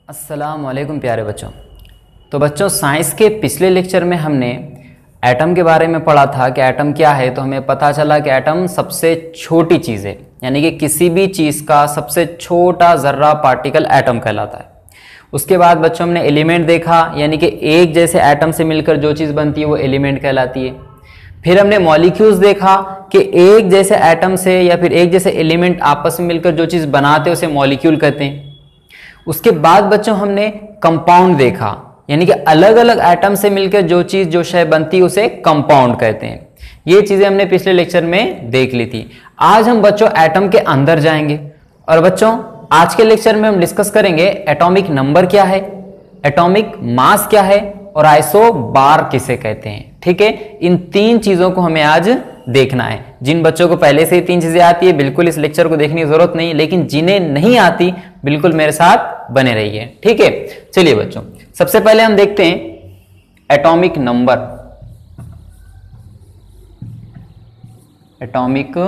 अस्सलाम वालेकुम प्यारे बच्चों। तो बच्चों, साइंस के पिछले लेक्चर में हमने एटम के बारे में पढ़ा था कि एटम क्या है। तो हमें पता चला कि एटम सबसे छोटी चीज़ है, यानी कि किसी भी चीज़ का सबसे छोटा जर्रा पार्टिकल एटम कहलाता है। उसके बाद बच्चों हमने एलिमेंट देखा, यानी कि एक जैसे एटम से मिलकर जो चीज़ बनती है वो एलिमेंट कहलाती है। फिर हमने मॉलिक्यूल्स देखा कि एक जैसे एटम से या फिर एक जैसे एलिमेंट आपस में मिलकर जो चीज़ बनाते हैं उसे मॉलिक्यूल कहते हैं। उसके बाद बच्चों हमने कंपाउंड देखा, यानी कि अलग अलग एटम से मिलकर जो चीज़ जो शय बनती है उसे कंपाउंड कहते हैं। ये चीज़ें हमने पिछले लेक्चर में देख ली थी। आज हम बच्चों एटम के अंदर जाएंगे और बच्चों आज के लेक्चर में हम डिस्कस करेंगे एटॉमिक नंबर क्या है, एटॉमिक मास क्या है और आइसोबार किसे कहते हैं। ठीक है, इन तीन चीजों को हमें आज देखना है। जिन बच्चों को पहले से ही तीन चीजें आती है बिल्कुल इस लेक्चर को देखने की जरूरत नहीं, लेकिन जिन्हें नहीं आती बिल्कुल मेरे साथ बने रहिए। ठीक है, चलिए बच्चों, सबसे पहले हम देखते हैं एटॉमिक नंबर। एटॉमिक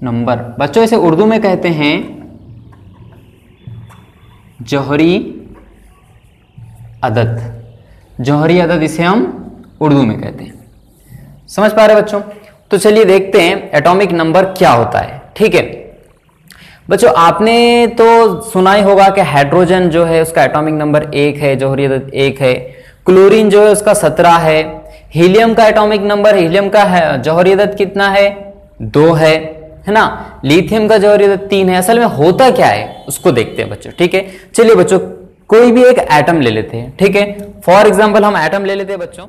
नंबर बच्चों इसे उर्दू में कहते हैं जौहरी अदद। जौहरी अदद इसे हम उर्दू में कहते हैं। समझ पा रहे बच्चों? तो चलिए देखते हैं एटॉमिक नंबर क्या होता है। ठीक है बच्चों, आपने तो सुना ही होगा कि हाइड्रोजन जो है उसका एटॉमिक नंबर 1 है, जौहरी अदद 1 है। क्लोरीन जो है उसका 17 है। हीलियम का एटॉमिक नंबर, हीलियम का है जौहरी अदद कितना है? 2 है ना। लिथियम का जौहरी अदद 3 है। असल में होता क्या है उसको देखते हैं बच्चों। ठीक है, चलिए बच्चों कोई भी एक एटम ले लेते हैं। ठीक है, फॉर एग्जांपल हम एटम ले लेते हैं बच्चों।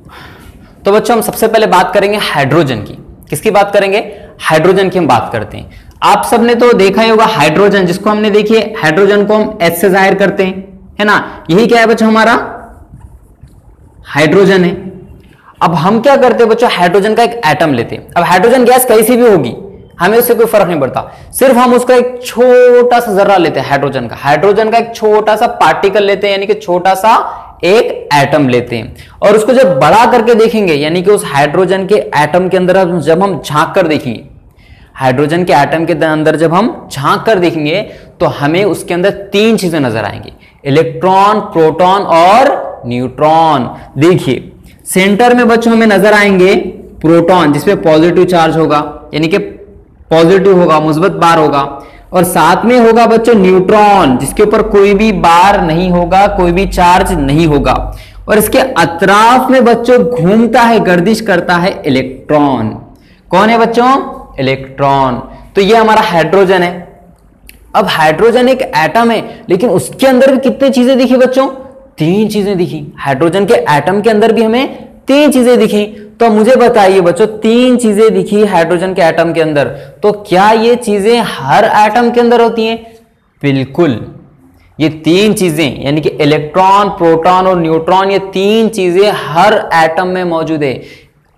तो बच्चों हम सबसे पहले बात करेंगे हाइड्रोजन की। किसकी बात करेंगे? हाइड्रोजन की हम बात करते हैं। आप सबने तो देखा ही होगा हाइड्रोजन, जिसको हमने देखिए हाइड्रोजन को हम H से जाहिर करते हैं, है ना। यही क्या है बच्चों? हमारा हाइड्रोजन है। अब हम क्या करते हैं बच्चों? हाइड्रोजन का एक एटम लेते हैं। अब हाइड्रोजन गैस कैसी भी होगी हमें उससे कोई फर्क नहीं पड़ता, सिर्फ हम उसका एक छोटा सा जर्रा लेते हैं हाइड्रोजन का एक छोटा सा पार्टिकल लेते हैं, यानी कि छोटा सा एक एटम लेते हैं। और उसको जब बड़ा करके देखेंगे, यानी कि उस हाइड्रोजन के एटम के अंदर जब हम झांक कर देखेंगे, हाइड्रोजन के एटम के अंदर जब हम झांक कर देखेंगे तो हमें उसके अंदर 3 चीजें नजर आएंगी, इलेक्ट्रॉन, प्रोटॉन और न्यूट्रॉन। देखिए सेंटर में बच्चों हमें नजर आएंगे प्रोटॉन, जिसपे पॉजिटिव चार्ज होगा, यानी कि पॉजिटिव होगा, मुस्बत बार होगा। और साथ में होगा बच्चों न्यूट्रॉन, जिसके ऊपर कोई भी बार नहीं होगा, कोई भी चार्ज नहीं होगा। और इसके अतराफ में बच्चों घूमता है, गर्दिश करता है इलेक्ट्रॉन। कौन है बच्चों? इलेक्ट्रॉन। तो ये हमारा हाइड्रोजन है। अब हाइड्रोजन एक एटम है, लेकिन उसके अंदर भी कितनी चीजें दिखी बच्चों? 3 चीजें दिखी। हाइड्रोजन के एटम के अंदर भी हमें 3 चीजें दिखी। तो मुझे बताइए बच्चों, 3 चीजें दिखी हाइड्रोजन के एटम के अंदर, तो क्या ये चीजें हर एटम के अंदर होती हैं? बिल्कुल। ये 3 चीजें यानी कि इलेक्ट्रॉन, प्रोटॉन और न्यूट्रॉन, ये 3 चीजें हर एटम में मौजूद है।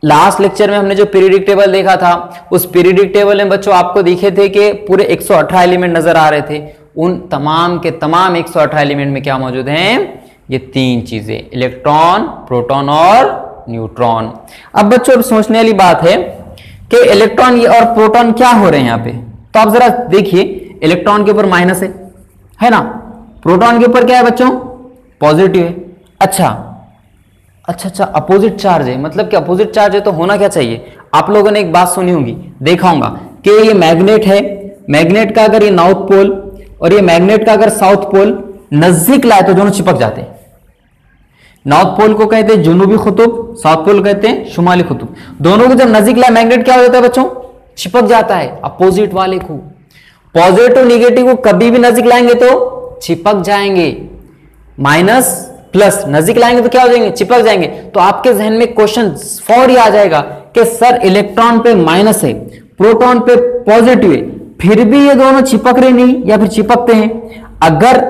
लास्ट लेक्चर में हमने जो पीरियडिक टेबल देखा था, उस पीरियडिक टेबल में बच्चों आपको दिखे थे कि पूरे 118 एलिमेंट नजर आ रहे थे। उन तमाम के तमाम 118 एलिमेंट में क्या मौजूद हैं? ये 3 चीजें, इलेक्ट्रॉन, प्रोटॉन और न्यूट्रॉन। अब बच्चों अब सोचने वाली बात है कि इलेक्ट्रॉन और प्रोटॉन क्या हो रहे हैं यहाँ पे। तो आप जरा देखिए, इलेक्ट्रॉन के ऊपर माइनस है ना, प्रोटॉन के ऊपर क्या है बच्चों? पॉजिटिव है। अच्छा, अपोजिट चार्ज है। मतलब कि अपोजिट चार्ज है तो होना क्या चाहिए? आप लोगों ने एक बात सुनी होगी, देखा होगा कि ये मैग्नेट है, मैग्नेट का अगर ये नॉर्थ पोल और ये मैग्नेट का अगर साउथ पोल नजदीक लाए तो दोनों चिपक जाते हैं। नॉर्थ पोल को कहते हैं जुनूबी कुतुब, साउथ पोल कहते हैं शुमाली कुतुब। दोनों को जब नजदीक लाए मैग्नेट क्या हो जाता है बच्चों? चिपक जाता है। अपोजिट वाले को, पॉजिटिव निगेटिव को कभी भी नजदीक लाएंगे तो चिपक जाएंगे। माइनस प्लस नजदीक लाएंगे तो क्या हो जाएंगे? चिपक जाएंगे। तो आपके जहन में क्वेश्चन फौरी आ जाएगा कि सर इलेक्ट्रॉन पे माइनस है, प्रोटॉन पे पॉजिटिव है, फिर भी ये दोनों चिपक रहे नहीं या फिर चिपकते हैं। अगर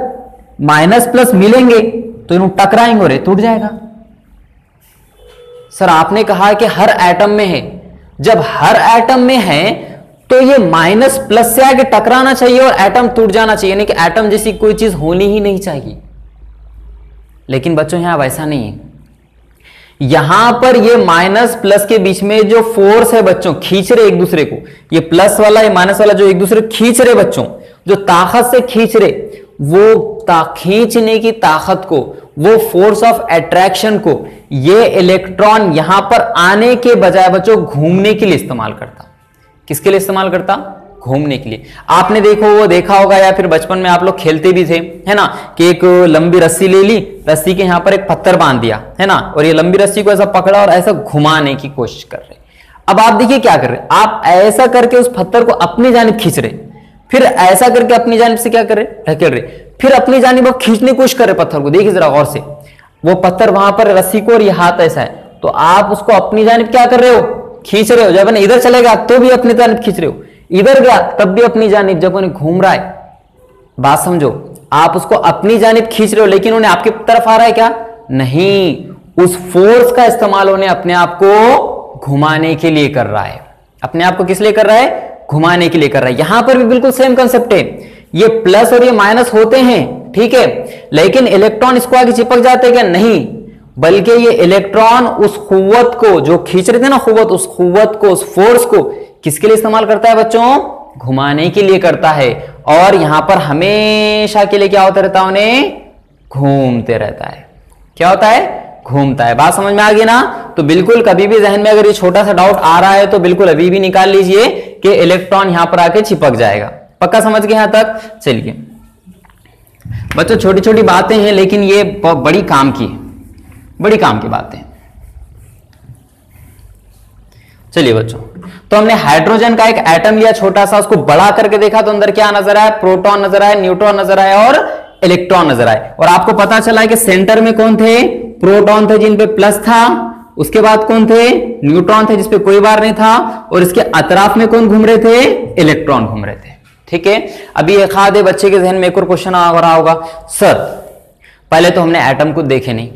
माइनस प्लस मिलेंगे तो इन्हों टकराएंगे और टूट जाएगा। सर आपने कहा कि हर एटम में है, जब हर एटम में है तो ये माइनस प्लस से आगे टकराना चाहिए और एटम टूट जाना चाहिए, यानी कि एटम जैसी कोई चीज होनी ही नहीं चाहिए। लेकिन बच्चों यहां वैसा नहीं है। यहां पर ये माइनस प्लस के बीच में जो फोर्स है बच्चों, खींच रहे एक दूसरे को, ये प्लस वाला ये माइनस वाला जो एक दूसरे को खींच रहे बच्चों, जो ताकत से खींच रहे, वो खींचने की ताकत को, वो फोर्स ऑफ अट्रैक्शन को ये इलेक्ट्रॉन यहां पर आने के बजाय बच्चों घूमने के लिए इस्तेमाल करता। किसके लिए इस्तेमाल करता? घूमने के लिए। आपने देखा होगा या फिर बचपन में आप लोग खेलते भी थे, है ना, कि एक लंबी रस्सी ले ली, रस्सी के यहां पर एक पत्थर बांध दिया, है ना, और ये लंबी रस्सी को ऐसा पकड़ा और ऐसा घुमाने की कोशिश कर रहे। अब आप देखिए क्या कर रहे, आप ऐसा करके उस पत्थर को अपनी जानिब खींच रहे, फिर ऐसा करके अपनी जानिब से क्या कर रहे, ढकेल रहे, फिर अपनी जानिब खींचने की कोशिश कर रहे पत्थर को। देखिए जरा गौर से, वो पत्थर वहां पर रस्सी को और ये हाथ ऐसा है, तो आप उसको अपनी जानिब क्या कर रहे हो, खींच रहे हो। जब उन्हें इधर चलेगा तो भी अपनी जानिब खींच रहे हो, इधर गया तब भी अपनी जानिब। जब उन्हें घूम रहा है, बात समझो, आप उसको अपनी जानिब खींच रहे हो, लेकिन उन्हें आपकी तरफ आ रहा है क्या? नहीं, उस फोर्स का इस्तेमाल उन्हें अपने आप को घुमाने के लिए कर रहा है। अपने आप को किस लिए कर रहा है? घुमाने के लिए कर रहा है। यहां पर भी बिल्कुल सेम कंसेप्ट है, ये प्लस और ये माइनस होते हैं, ठीक है, लेकिन इलेक्ट्रॉन इसको आगे चिपक जाते हैं क्या? नहीं, बल्कि ये इलेक्ट्रॉन उस कुव्वत को जो खींच रहे थे ना, कुव्वत, उस कुव्वत को, उस फोर्स को किसके लिए इस्तेमाल करता है बच्चों? घुमाने के लिए करता है। और यहां पर हमेशा के लिए क्या होता रहता है? उन्हें घूमते रहता है। क्या होता है? घूमता है। बात समझ में आ गई ना? तो बिल्कुल कभी भी जहन में अगर ये छोटा सा डाउट आ रहा है तो बिल्कुल अभी भी निकाल लीजिए कि इलेक्ट्रॉन यहां पर आके चिपक जाएगा। पक्का समझ गए यहां तक? चलिए बच्चों, छोटी छोटी बातें हैं लेकिन ये बड़ी काम की, बड़ी काम की बातें। चलिए बच्चों, तो हमने हाइड्रोजन का एक एटम लिया छोटा सा, उसको बड़ा करके देखा तो अंदर क्या नजर आया? प्रोटॉन नजर आया, न्यूट्रॉन नजर आया और इलेक्ट्रॉन नजर आए। और आपको पता चला है कि सेंटर में कौन थे? प्रोटॉन थे जिन पे प्लस था, उसके बाद कौन थे? न्यूट्रॉन थे जिसपे कोई बार नहीं था, और इसके अतराफ में कौन घूम रहे थे? इलेक्ट्रॉन घूम रहे थे। ठीक है, अभी एक आधे बच्चे के जहन में एक और क्वेश्चन आ रहा होगा, सर पहले तो हमने एटम को देखे नहीं,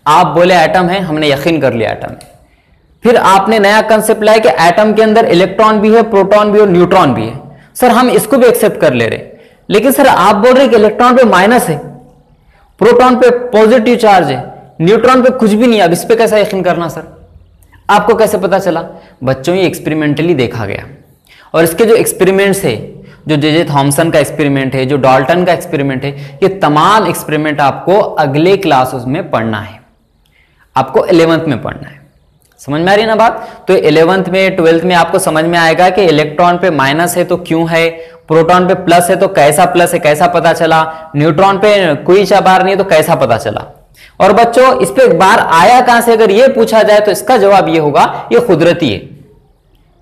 आप बोले एटम है, हमने यकीन कर लिया एटम है, फिर आपने नया कंसेप्ट लाया कि एटम के अंदर इलेक्ट्रॉन भी है, प्रोटॉन भी और न्यूट्रॉन भी है। सर हम इसको भी एक्सेप्ट कर ले रहे, लेकिन सर आप बोल रहे कि इलेक्ट्रॉन पे माइनस है, प्रोटॉन पे पॉजिटिव चार्ज है, न्यूट्रॉन पे कुछ भी नहीं है, अब इस पे कैसा यकीन करना सर? आपको कैसे पता चला? बच्चों ये एक्सपेरिमेंटली देखा गया, और इसके जो एक्सपेरिमेंट्स है, जो जे थॉमसन का एक्सपेरिमेंट है, जो डाल्टन का एक्सपेरिमेंट है, ये तमाम एक्सपेरिमेंट आपको अगले क्लासेस में पढ़ना है, आपको 11th में पढ़ना है। समझ में आ रही है ना बात? तो 11th में 12th में आपको समझ में आएगा कि इलेक्ट्रॉन पे माइनस है तो क्यों है, प्रोटॉन पे प्लस है तो कैसा प्लस है, कैसा पता चला, न्यूट्रॉन पे कोई बार नहीं है तो कैसा पता चला। और बच्चों इस पे एक बार आया कहां से अगर ये पूछा जाए तो इसका जवाब ये होगा, ये कुदरती है।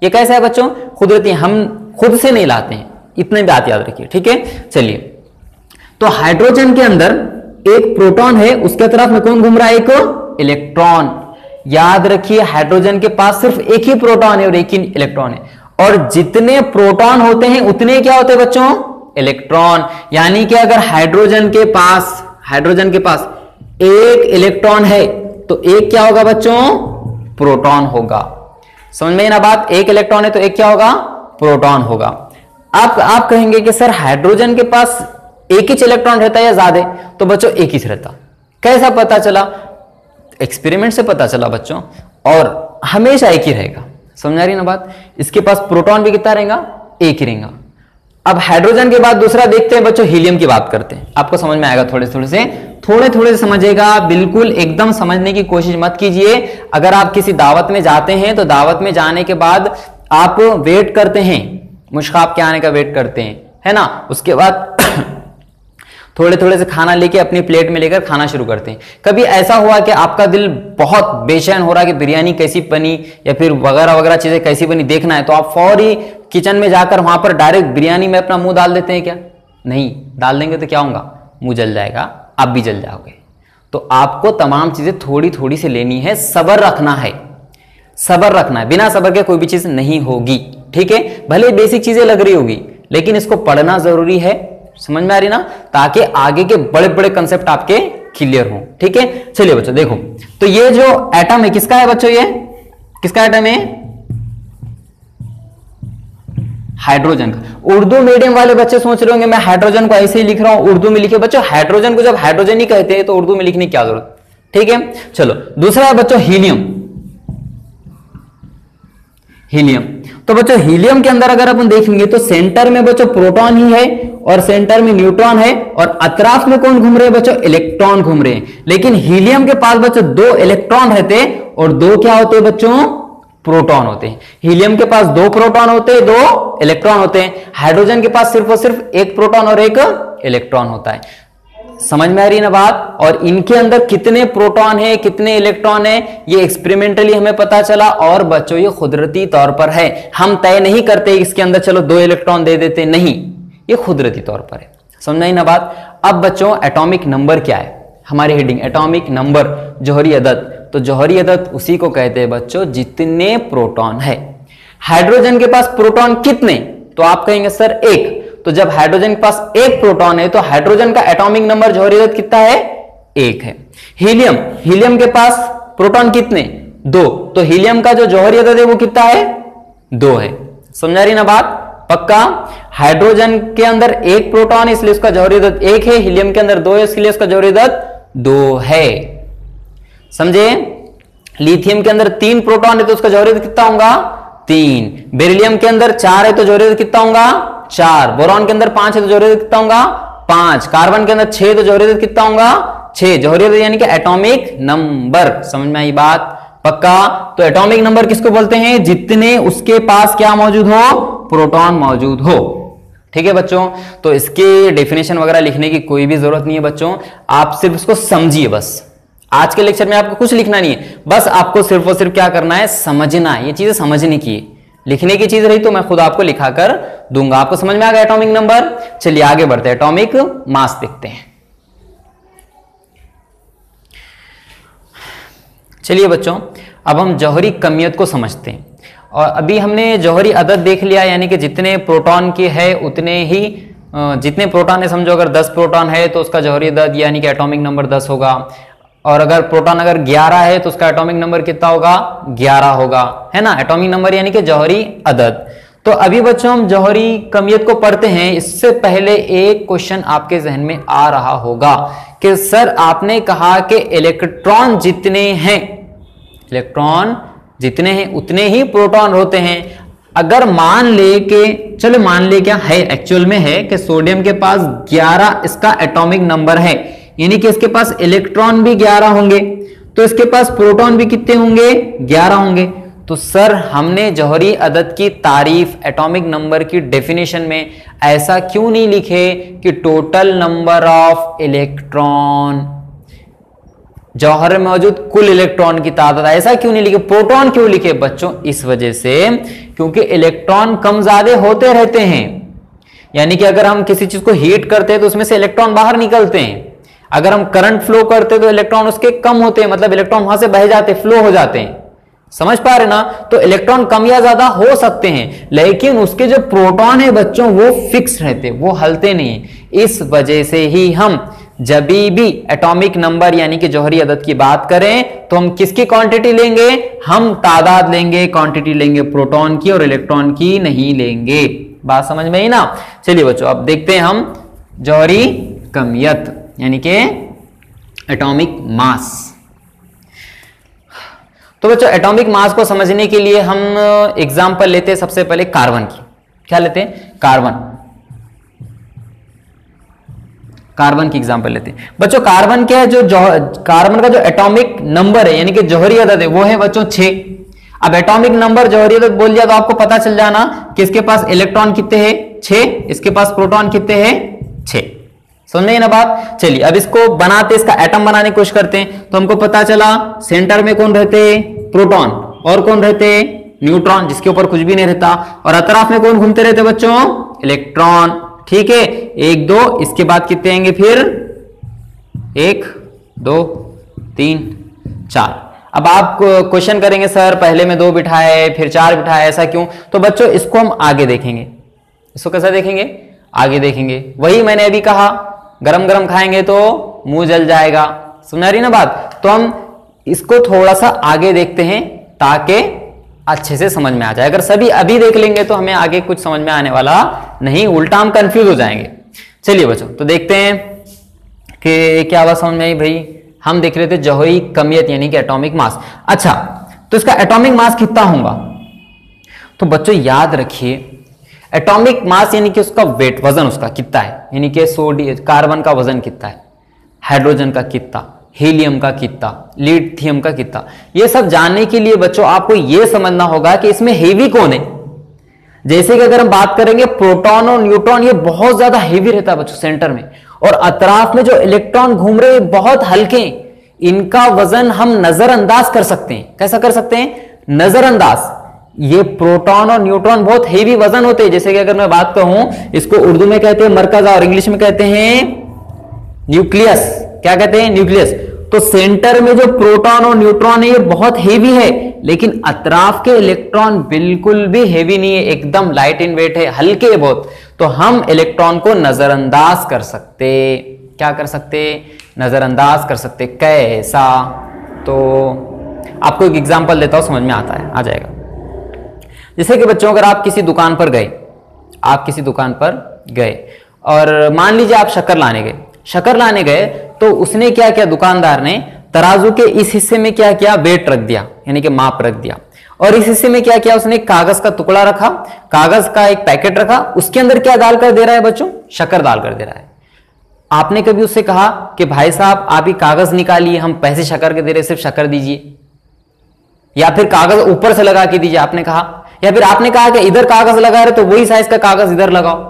ये कैसा है बच्चों? कुदरती, हम खुद से नहीं लाते हैं, इतने बात याद रखिए। ठीक है, चलिए, तो हाइड्रोजन के अंदर एक प्रोटॉन है, उसके तरफ में कौन घूम रहा है? एक इलेक्ट्रॉन। याद रखिए हाइड्रोजन के पास सिर्फ एक ही प्रोटॉन है और एक ही इलेक्ट्रॉन है, और जितने प्रोटॉन होते हैं उतने क्या होते हैं बच्चों? इलेक्ट्रॉन। यानी कि अगर हाइड्रोजन के पास एक इलेक्ट्रॉन है तो एक क्या होगा बच्चों? प्रोटॉन होगा। समझ में ना बात? एक इलेक्ट्रॉन है तो एक क्या होगा? प्रोटॉन होगा। आप कहेंगे कि सर हाइड्रोजन के पास एक ही इलेक्ट्रॉन रहता है या ज्यादा? तो बच्चों एक ही रहता। कैसा पता चला? एक्सपेरिमेंट से पता चला बच्चों, और हमेशा एक ही रहेगा। समझ आ रही ना बात? इसके पास प्रोटॉन भी कितना रहेगा? एक ही रहेगा। अब हाइड्रोजन के बाद दूसरा देखते हैं बच्चों, हीलियम की बात करते हैं। आपको समझ में आएगा, थोड़े थोड़े से समझेगा, बिल्कुल एकदम समझने की कोशिश मत कीजिए। अगर आप किसी दावत में जाते हैं तो दावत में जाने के बाद आप वेट करते हैं, मुश्काब के आने का वेट करते हैं, है ना, उसके बाद थोड़े से खाना लेके अपनी प्लेट में लेकर खाना शुरू करते हैं। कभी ऐसा हुआ कि आपका दिल बहुत बेचैन हो रहा है कि बिरयानी कैसी बनी या फिर वगैरह चीजें कैसी बनी देखना है, तो आप फौरी किचन में जाकर वहां पर डायरेक्ट बिरयानी में अपना मुंह डाल देते हैं क्या? नहीं, डाल देंगे तो क्या होगा? मुंह जल जाएगा, आप भी जल जाओगे। तो आपको तमाम चीजें थोड़ी से लेनी है, सब्र रखना है, बिना सब्र के कोई भी चीज नहीं होगी। ठीक है, भले बेसिक चीजें लग रही होगी लेकिन इसको पढ़ना जरूरी है। समझ में आ रही ना? ताकि आगे के बड़े बड़े कंसेप्ट आपके क्लियर हो। ठीक है, चलिए बच्चों देखो, तो ये जो एटम है किसका है बच्चों? ये किसका एटम है? हाइड्रोजन का। उर्दू मीडियम वाले बच्चे सोच रहे होंगे मैं हाइड्रोजन को ऐसे ही लिख रहा हूं, उर्दू में लिखे। बच्चों हाइड्रोजन को जब हाइड्रोजन ही कहते हैं तो उर्दू में लिखने की क्या जरूरत? ठीक है, चलो दूसरा है बच्चों हीलियम। हीलियम, तो बच्चों हीलियम के अंदर अगर अपन देखेंगे तो सेंटर में बच्चों प्रोटॉन ही है और सेंटर में न्यूट्रॉन है और अतराफ में कौन घूम रहे हैं बच्चों, इलेक्ट्रॉन घूम रहे हैं। लेकिन हीलियम के पास बच्चों 2 इलेक्ट्रॉन रहते हैं और 2 क्या होते हैं बच्चों, प्रोटॉन होते हैं। हीलियम के पास 2 प्रोटॉन होते हैं, 2 इलेक्ट्रॉन होते हैं। हाइड्रोजन के पास सिर्फ और सिर्फ 1 प्रोटॉन और 1 इलेक्ट्रॉन होता है। समझ में आ रही ना बात। और इनके अंदर कितने प्रोटॉन है कितने इलेक्ट्रॉन है ये एक्सपेरिमेंटली हमें पता चला और बच्चों ये कुदरती तौर पर है, हम तय नहीं करते इसके अंदर चलो 2 इलेक्ट्रॉन दे देते, नहीं, ये कुदरती तौर पर है। समझ आई ना बात। अब बच्चों एटॉमिक नंबर क्या है, हमारी हेडिंग एटॉमिक नंबर, जौहरी अदद। तो जौहरी अदद उसी को कहते हैं बच्चों जितने प्रोटॉन है। हाइड्रोजन के पास प्रोटॉन कितने, तो आप कहेंगे सर 1। तो जब हाइड्रोजन के पास 1 प्रोटॉन है तो हाइड्रोजन का एटॉमिक नंबर जौहरी अदद कितना है, 1 है। हीलियम, हीलियम के पास प्रोटॉन कितने, 2। तो हीलियम का जो जौहरी अदद है वो कितना है, 2 है। समझा रही ना बात, पक्का। हाइड्रोजन के अंदर 1 प्रोटॉन है इसलिए उसका जौहरी अदद 1 है, हीलियम के अंदर 2 है इसलिए उसका जौहरी अदद 2 है। समझे। लिथियम के अंदर 3 प्रोटॉन है तो उसका जौहरी अदद कितना होगा, 3। बेरिलियम के अंदर 4 है तो जौहरी अदद कितना होगा, 4। बोरॉन के अंदर 5 है तो जौहरी अदद कितना होगा, 5। कार्बन के अंदर 6 तो जौहरी अदद कितना होगा, 6। जौहरी अदद यानी कि एटॉमिक नंबर। समझ में आई बात, पक्का। तो एटॉमिक नंबर किसको बोलते हैं, जितने उसके पास क्या मौजूद हो, प्रोटॉन मौजूद हो। ठीक है बच्चों, तो इसके डेफिनेशन वगैरह लिखने की कोई भी जरूरत नहीं है बच्चों, आप सिर्फ इसको समझिए बस। आज के लेक्चर में आपको कुछ लिखना नहीं है, बस आपको सिर्फ और सिर्फ क्या करना है, समझना है। ये चीजें समझने की है, लिखने की चीज रही तो मैं खुद आपको लिखा कर दूंगा। आपको समझ में आ गया एटॉमिक नंबर। चलिए आगे बढ़ते हैं, एटॉमिक मास देखते हैं। चलिए बच्चों, अब हम जौहरी कमियत को समझते हैं। और अभी हमने जौहरी अदद देख लिया, यानी कि जितने प्रोटॉन के है उतने ही, जितने प्रोटॉन है समझो अगर 10 प्रोटॉन है तो उसका जौहरी अदद यानी कि एटॉमिक नंबर 10 होगा। और अगर प्रोटॉन अगर 11 है तो उसका एटॉमिक नंबर कितना होगा, 11 होगा, है ना। एटॉमिक नंबर यानी कि जौहरी अदद। तो अभी बच्चों हम जौहरी कमियत को पढ़ते हैं। इससे पहले एक क्वेश्चन आपके जहन में आ रहा होगा कि सर आपने कहा कि इलेक्ट्रॉन जितने हैं, इलेक्ट्रॉन जितने हैं उतने ही प्रोटॉन होते हैं। अगर मान ले के, चलो मान ले क्या है, एक्चुअल में है कि सोडियम के पास 11 इसका एटॉमिक नंबर है, यानी कि इसके पास इलेक्ट्रॉन भी 11 होंगे, तो इसके पास प्रोटॉन भी कितने होंगे, 11 होंगे। तो सर हमने जौहरी अदद की तारीफ एटॉमिक नंबर की डेफिनेशन में ऐसा क्यों नहीं लिखे कि टोटल नंबर ऑफ इलेक्ट्रॉन, जौहर में मौजूद कुल इलेक्ट्रॉन की तादाद, ऐसा क्यों नहीं लिखे, प्रोटॉन क्यों लिखे बच्चों? इस वजह से क्योंकि इलेक्ट्रॉन कम ज्यादा होते रहते हैं, यानी कि अगर हम किसी चीज को हीट करते हैं तो उसमें से इलेक्ट्रॉन बाहर निकलते हैं। अगर हम करंट फ्लो करते हैं तो इलेक्ट्रॉन उसके कम होते हैं, मतलब इलेक्ट्रॉन वहां से बह जाते, फ्लो हो जाते हैं। समझ पा रहे ना। तो इलेक्ट्रॉन कम या ज्यादा हो सकते हैं, लेकिन उसके जो प्रोटॉन है बच्चों वो फिक्स रहते, वो हलते नहीं। इस वजह से ही हम जब भी एटॉमिक नंबर यानी कि जौहरी अदद की बात करें तो हम किसकी क्वांटिटी लेंगे, हम तादाद लेंगे, क्वांटिटी लेंगे, प्रोटॉन की और इलेक्ट्रॉन की नहीं लेंगे। बात समझ में आई ना। चलिए बच्चों अब देखते हैं हम जौहरी कमियत यानी कि एटॉमिक मास। तो बच्चों एटॉमिक मास को समझने के लिए हम एग्जांपल लेते हैं सबसे पहले कार्बन की। क्या लेते हैं, कार्बन, कार्बन की एग्जांपल लेते हैं। बच्चों कार्बन क्या है, जो कार्बन का जो एटॉमिक नंबर है यानी कि जौहरी अदद है वो है बच्चों 6। अब एटॉमिक नंबर जौहरी अदद बोल दिया तो आपको पता चल जाना कि इसके पास इलेक्ट्रॉन कितने हैं, 6, इसके पास प्रोटॉन कितने हैं, 6। समझ में ना बात। चलिए अब इसको बनाते, इसका एटम बनाने की कोशिश करते हैं। तो हमको पता चला सेंटर में कौन रहते, प्रोटॉन, और कौन रहते, न्यूट्रॉन, जिसके ऊपर कुछ भी नहीं रहता, और अतराफ में कौन घूमते रहते बच्चों, इलेक्ट्रॉन। ठीक है, 1 2, इसके बाद कितने आएंगे फिर, 1 2 3 4। अब आप क्वेश्चन करेंगे सर पहले में 2 बिठाए फिर 4 बिठाए, ऐसा क्यों? तो बच्चों इसको हम आगे देखेंगे। इसको कैसा देखेंगे, आगे देखेंगे। वही मैंने अभी कहा, गरम गरम खाएंगे तो मुंह जल जाएगा। सुना रही ना बात। तो हम इसको थोड़ा सा आगे देखते हैं ताकि अच्छे से समझ में आ जाए। अगर सभी अभी देख लेंगे तो हमें आगे कुछ समझ में आने वाला नहीं, उल्टा हम कंफ्यूज हो जाएंगे। चलिए बच्चों तो देखते हैं कि क्या बात समझ में आई भाई। हम देख रहे थे जौहरी कमियत यानी कि एटॉमिक मास। अच्छा, तो इसका एटॉमिक मास कितना होगा? तो बच्चों याद रखिए, एटॉमिक मास यानी कि उसका वेट, वजन उसका कितना है, यानी कि सोडियम कार्बन का वजन कितना है, हाइड्रोजन का कितना, हीलियम का कितना, लिथियम का कितना। ये सब जानने के लिए बच्चों आपको यह समझना होगा कि इसमें हेवी कौन है। जैसे कि अगर हम बात करेंगे प्रोटॉन और न्यूट्रॉन, ये बहुत ज्यादा हेवी रहता है बच्चों सेंटर में, और अतराफ में जो इलेक्ट्रॉन घूम रहे हैं बहुत हल्के, इनका वजन हम नजरअंदाज कर सकते हैं। कैसा कर सकते हैं? नजरअंदाज। ये प्रोटॉन और न्यूट्रॉन बहुत हेवी वजन होते हैं। जैसे कि अगर मैं बात कहूं, इसको उर्दू में कहते हैं मरकजा और इंग्लिश में कहते हैं न्यूक्लियस। क्या कहते हैं? न्यूक्लियस। तो सेंटर में जो प्रोटॉन और न्यूट्रॉन है ये बहुत हेवी है, लेकिन अतराफ के इलेक्ट्रॉन बिल्कुल भी हेवी नहीं है, एकदम लाइट इन वेट है, हल्के है बहुत। तो हम इलेक्ट्रॉन को नजरअंदाज कर सकते। क्या कर सकते? नजरअंदाज कर सकते। कैसा? तो आपको एक एग्जांपल देता हूं, समझ में आता है, आ जाएगा। जैसे कि बच्चों अगर आप किसी दुकान पर गए, आप किसी दुकान पर गए और मान लीजिए आप शक्कर लाने गए, शक्कर लाने गए तो उसने क्या किया, दुकानदार ने तराजू के इस हिस्से में क्या किया, वेट रख दिया, यानी कि माप रख दिया, और इस हिस्से में क्या किया, उसने कागज का टुकड़ा रखा, कागज का एक पैकेट रखा, उसके अंदर क्या डालकर दे रहा है बच्चों? शक्कर डालकर दे रहा है। आपने कभी उससे कहा कि भाई साहब आप ही कागज निकालिए, हम पैसे शक्कर के दे रहे, सिर्फ शक्कर दीजिए, या फिर कागज ऊपर से लगा के दीजिए, आपने कहा? या फिर आपने कहा कि इधर कागज लगा रहे तो वही साइज का कागज इधर लगाओ?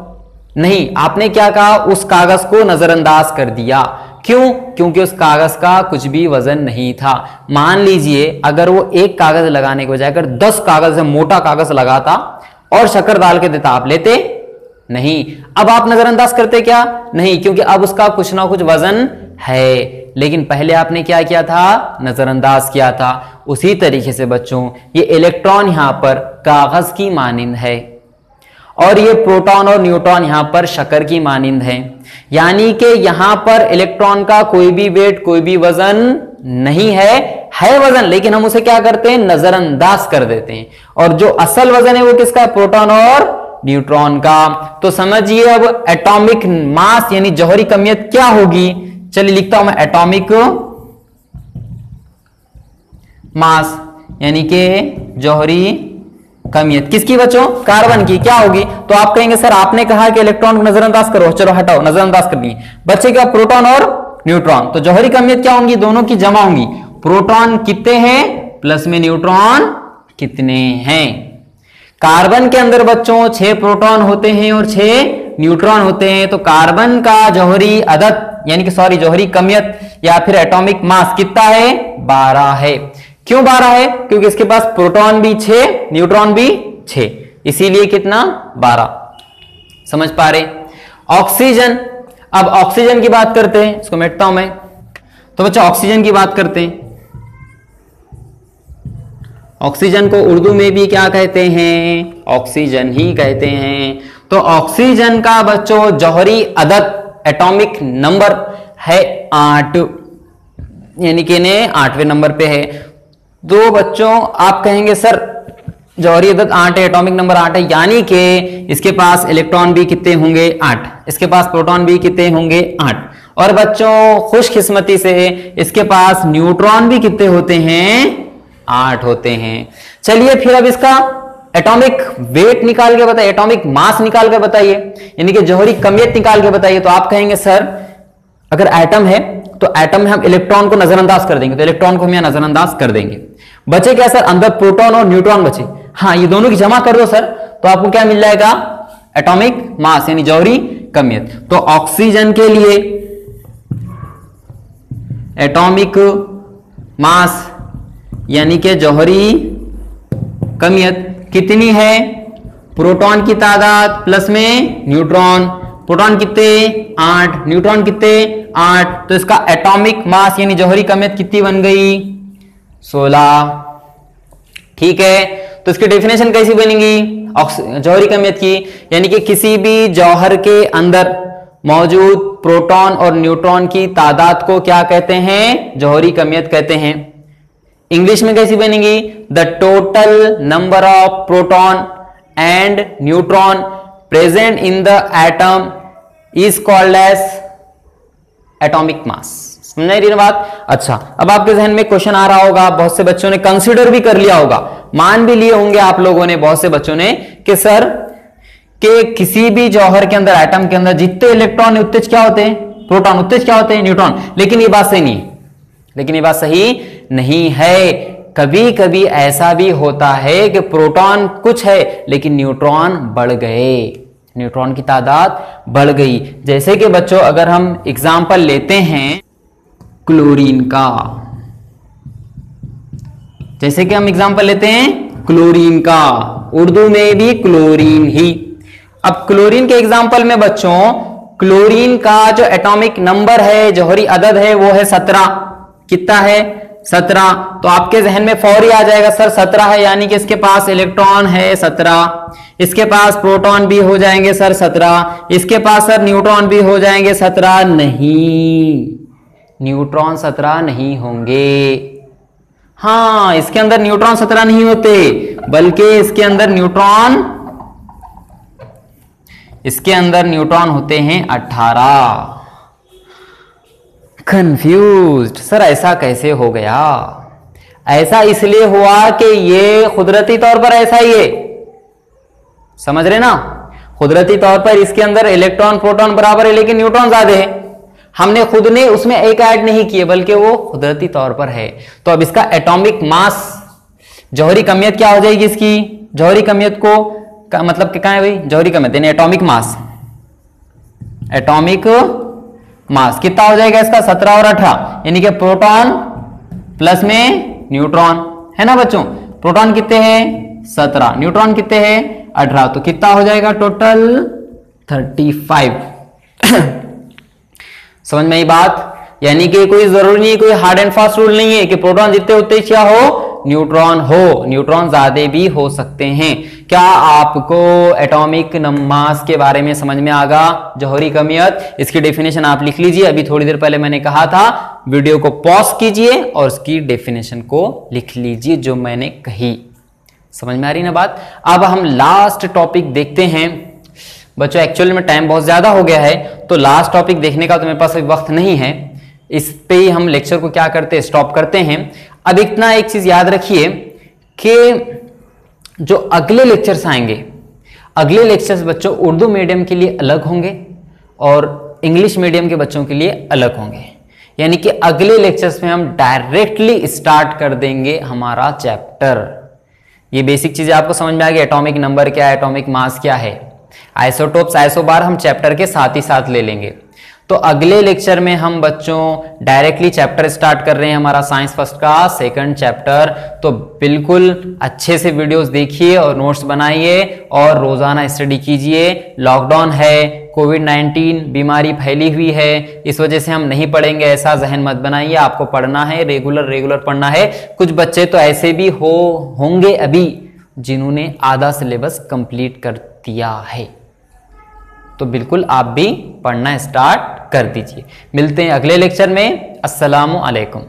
नहीं, आपने क्या कहा, उस कागज को नजरअंदाज कर दिया। क्यों? क्योंकि उस कागज का कुछ भी वजन नहीं था। मान लीजिए अगर वो एक कागज लगाने के बजाय अगर 10 कागज से मोटा कागज लगाता और शक्कर डाल के देता, आप लेते? नहीं। अब आप नजरअंदाज करते क्या? नहीं, क्योंकि अब उसका कुछ ना कुछ वजन है, लेकिन पहले आपने क्या किया था? नजरअंदाज किया था। उसी तरीके से बच्चों ये इलेक्ट्रॉन यहां पर कागज की मानिंद है और ये प्रोटॉन और न्यूट्रॉन यहां पर शक्कर की मानिंद है, यानी कि यहां पर इलेक्ट्रॉन का कोई भी वेट, कोई भी वजन नहीं है वजन, लेकिन हम उसे क्या करते हैं? नजरअंदाज कर देते हैं। और जो असल वजन है वो किसका? प्रोटॉन और न्यूट्रॉन का। तो समझिए अब एटॉमिक मास यानी जौहरी कमियत क्या होगी। चलिए लिखता हूं मैं, एटॉमिक मास यानी कि जौहरी कमियत किसकी बच्चों? कार्बन की। क्या होगी? तो आप कहेंगे सर आपने कहा कि इलेक्ट्रॉन को नजरअंदाज करो, चलो हटाओ, नजरअंदाज कर दिए, बच्चे क्या? प्रोटॉन और न्यूट्रॉन। तो जौहरी कमियत क्या होंगी? दोनों की जमा होंगी। प्रोटॉन कितने हैं प्लस में न्यूट्रॉन कितने हैं। कार्बन के अंदर बच्चों 6 प्रोटॉन होते हैं और 6 न्यूट्रॉन होते हैं। तो कार्बन का जौहरी अदद यानी कि सॉरी जौहरी कमियत या फिर एटॉमिक मास कितना है? 12 है। क्यों 12 है? क्योंकि इसके पास प्रोटॉन भी 6, न्यूट्रॉन भी 6, इसीलिए कितना? 12। समझ पा रहे? ऑक्सीजन। अब ऑक्सीजन की बात करते हैं, इसको मिटाता हूं मैं। तो बच्चा ऑक्सीजन की बात करते हैं। ऑक्सीजन को उर्दू में भी क्या कहते हैं? ऑक्सीजन ही कहते हैं। तो ऑक्सीजन का बच्चों जौहरी अदद एटॉमिक नंबर है 8, यानी कि 8वें नंबर पे है। तो बच्चों आप कहेंगे सर जौहरी अदद 8 है, एटॉमिक नंबर 8 है, यानी कि इसके पास इलेक्ट्रॉन भी कितने होंगे? 8। इसके पास प्रोटॉन भी कितने होंगे? 8। और बच्चों खुशकिस्मती से इसके पास न्यूट्रॉन भी कितने होते हैं? 8 होते हैं। चलिए फिर अब इसका एटॉमिक वेट निकाल के बताइए, एटॉमिक मास निकाल के बताइए, यानी कि जौहरी कमियत निकाल के बताइए। तो आप कहेंगे सर अगर एटम है तो एटम में हम इलेक्ट्रॉन को नजरअंदाज कर देंगे, तो इलेक्ट्रॉन को हम यहां नजरअंदाज कर देंगे। बचे क्या सर? अंदर प्रोटॉन और न्यूट्रॉन बचे। हाँ, ये दोनों की जमा कर दो सर, तो आपको क्या मिल जाएगा? एटॉमिक मास यानी जौहरी कमियत। तो ऑक्सीजन के लिए एटॉमिक मास यानी कि जौहरी कमियत कितनी है? प्रोटॉन की तादाद प्लस में न्यूट्रॉन। प्रोटॉन कितने? 8। न्यूट्रॉन कितने? 8। तो इसका एटॉमिक मास यानी जौहरी कमियत कितनी बन गई? 16। ठीक है, तो इसकी डेफिनेशन कैसी बनेगी जौहरी कमियत की? यानी कि किसी भी जौहर के अंदर मौजूद प्रोटॉन और न्यूट्रॉन की तादाद को क्या कहते हैं? जौहरी कमियत कहते हैं। इंग्लिश में कैसी बनेगी? The total number of proton and neutron present in the atom is called as atomic mass. समझ रही ना बात। अच्छा, अब आपके जहन में क्वेश्चन आ रहा होगा, बहुत से बच्चों ने कंसीडर भी कर लिया होगा, मान भी लिए होंगे आप लोगों ने, बहुत से बच्चों ने, कि सर के किसी भी जौहर के अंदर, एटम के अंदर जितने इलेक्ट्रॉन उत्तेज क्या होते हैं, प्रोटॉन, उत्तेज क्या होते हैं, न्यूट्रॉन। लेकिन ये बात सही नहीं है, लेकिन ये बात सही नहीं है। कभी कभी ऐसा भी होता है कि प्रोटॉन कुछ है लेकिन न्यूट्रॉन बढ़ गए, न्यूट्रॉन की तादाद बढ़ गई। जैसे कि बच्चों अगर हम एग्जाम्पल लेते हैं क्लोरीन का, जैसे कि हम एग्जाम्पल लेते हैं क्लोरीन का, उर्दू में भी क्लोरीन ही। अब क्लोरीन के एग्जाम्पल में बच्चों, क्लोरीन का जो एटॉमिक नंबर है, जौहरी अदद है, वो है 17। कितना है? 17। तो आपके जहन में फौरी आ जाएगा सर 17 है, यानी कि इसके पास इलेक्ट्रॉन है 17, इसके पास प्रोटॉन भी हो जाएंगे सर 17, इसके पास सर न्यूट्रॉन भी हो जाएंगे 17। नहीं, न्यूट्रॉन 17 नहीं होंगे। हाँ, इसके अंदर न्यूट्रॉन 17 नहीं होते, बल्कि इसके अंदर न्यूट्रॉन होते हैं 18। कंफ्यूज्ड सर, ऐसा कैसे हो गया? ऐसा इसलिए हुआ कि ये कुदरती तौर पर ऐसा ही है, समझ रहे ना? कुदरती तौर पर इसके अंदर इलेक्ट्रॉन प्रोटॉन बराबर है लेकिन न्यूट्रॉन ज्यादा है। हमने खुद ने उसमें एक ऐड नहीं किए, बल्कि वो कुदरती तौर पर है। तो अब इसका एटॉमिक मास, जौहरी कमियत क्या हो जाएगी इसकी? जौहरी कमियत को मतलब क्या है भाई? जौहरी कमियत यानी एटॉमिक मास, एटॉमिक मास कितना हो जाएगा इसका? 17 और 18, यानी कि प्रोटॉन प्लस में न्यूट्रॉन, है ना बच्चों? प्रोटॉन कितने हैं? 17, न्यूट्रॉन कितने हैं? 18। तो कितना हो जाएगा टोटल? 35। समझ में आई बात? यानी कि कोई जरूरी नहीं, कोई हार्ड एंड फास्ट रूल नहीं है कि प्रोटॉन जितने उतने क्या हो, न्यूट्रॉन हो। न्यूट्रॉन ज्यादा भी हो सकते हैं। क्या आपको एटॉमिक मास के बारे में समझ में आगा? जौहरी कमियत, इसकी डेफिनेशन आप लिख लीजिए। अभी थोड़ी देर पहले मैंने कहा था, वीडियो को पॉज कीजिए और उसकी डेफिनेशन को लिख लीजिए जो मैंने कही। समझ में आ रही ना बात? अब हम लास्ट टॉपिक देखते हैं बच्चों। एक्चुअली में टाइम बहुत ज्यादा हो गया है, तो लास्ट टॉपिक देखने का तो मेरे पास अभी वक्त नहीं है। इस पे ही हम लेक्चर को क्या करते हैं, स्टॉप करते हैं। अब इतना एक चीज याद रखिए कि जो अगले लेक्चर्स आएंगे, अगले लेक्चर्स बच्चों उर्दू मीडियम के लिए अलग होंगे और इंग्लिश मीडियम के बच्चों के लिए अलग होंगे। यानी कि अगले लेक्चर्स में हम डायरेक्टली स्टार्ट कर देंगे हमारा चैप्टर। ये बेसिक चीजें आपको समझ में आ गई। एटॉमिक नंबर क्या है, एटॉमिक मास क्या है, आइसोटोप्स, आइसोबार हम चैप्टर के साथ ही साथ ले लेंगे। तो अगले लेक्चर में हम बच्चों डायरेक्टली चैप्टर स्टार्ट कर रहे हैं, हमारा साइंस फर्स्ट का सेकंड चैप्टर। तो बिल्कुल अच्छे से वीडियोस देखिए और नोट्स बनाइए और रोजाना स्टडी कीजिए। लॉकडाउन है, कोविड-19 बीमारी फैली हुई है, इस वजह से हम नहीं पढ़ेंगे ऐसा जहन मत बनाइए। आपको पढ़ना है, रेगुलर पढ़ना है। कुछ बच्चे तो ऐसे भी होंगे अभी जिन्होंने आधा सिलेबस कंप्लीट कर दिया है, तो बिल्कुल आप भी पढ़ना स्टार्ट कर दीजिए। मिलते हैं अगले लेक्चर में। अस्सलामु अलैकुम।